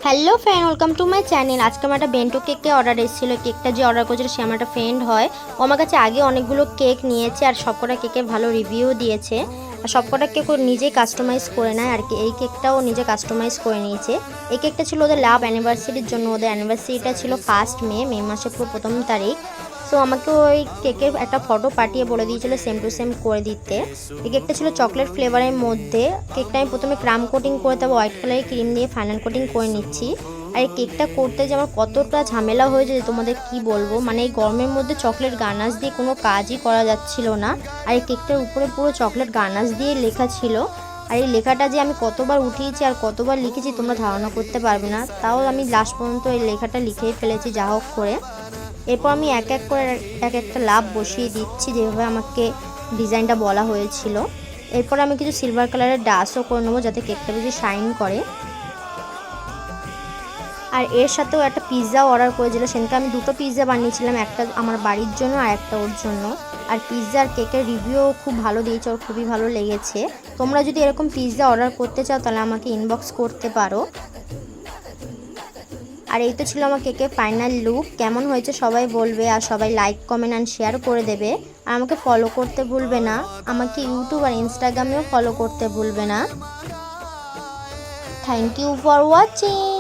Hello friend, welcome to my channel. আজকে আমার একটা বেন্টো কেককে অর্ডার এসেছিল। কেকটা যে অর্ডার করেছিল সে আমার একটা ফ্রেন্ড হয়। ও আমার কাছে আগে অনেকগুলো কেক নিয়েছে আর সবকটা কেকের ভালো রিভিউ দিয়েছে। আর সবকটা কেক ও নিজেই কাস্টমাইজ করে নেয় আর কি। এই কেকটাও নিজে কাস্টমাইজ করে নিয়েছে। এই কেকটা ছিল ওদের লাভ অ্যানিভার্সারির জন্য। ওদের অ্যানিভার্সারিটা ছিল 1 মে মাসের পুরো 1 তারিখ। সো আমাকে ওই কেকের একটা ফটো পাঠিয়ে বলে দিয়েছিল সেম টু সেম করে দিতে। এই কেকটা ছিল চকলেট ফ্লেভারের মধ্যে। কেকটা আমি প্রথমে ক্রাম কোটিং করে তারপর হোয়াইট কালারের ক্রিম দিয়ে ফাইনাল কোটিং করে নিচ্ছি। আর এই কেকটা করতে যে আমার কতটা ঝামেলা হয়েছে যে তোমাদের কি বলবো। মানে এই গরমের মধ্যে চকলেট গানাশ দিয়ে কোনো কাজই করা যাচ্ছিল না। আর এই কেকটার উপরে পুরো চকলেট গানাশ দিয়ে লেখা ছিল। আর এই লেখাটা যে আমি কতবার উঠিয়েছি আর কতবার লিখেছি তোমরা ধারণা করতে পারবে না। তাও আমি লাস্ট পর্যন্ত এই লেখাটা লিখেই ফেলেছি যা হোক করে। এরপর আমি এক এক করে এক একটা লাভ বসিয়ে দিচ্ছি যেভাবে আমাকে ডিজাইনটা বলা হয়েছিল। এরপর আমি কিছু সিলভার কালারের ডাস্টও করে নেবো যাতে কেকটা বেশি শাইন করে। আর এর সাথেও একটা পিৎজা অর্ডার করেছিল। সেদিনকে আমি 2টো পিৎজা বানিয়েছিলাম, একটা আমার বাড়ির জন্য আর একটা ওর জন্য। আর পিৎজা আর কেকের রিভিউও খুব ভালো দিয়েছে, ওর খুবই ভালো লেগেছে। তোমরা যদি এরকম পিৎজা অর্ডার করতে চাও তাহলে আমাকে ইনবক্স করতে পারো। আর এই তো ছিল আমার কেকের ফাইনাল লুক। কেমন হয়েছে সবাই বলবে আর সবাই লাইক কমেন্ট অ্যান্ড শেয়ার করে দেবে। আর আমাকে ফলো করতে ভুলবে না, আমাকে ইউটিউব আর ইনস্টাগ্রামেও ফলো করতে ভুলবে না। Thank you for watching.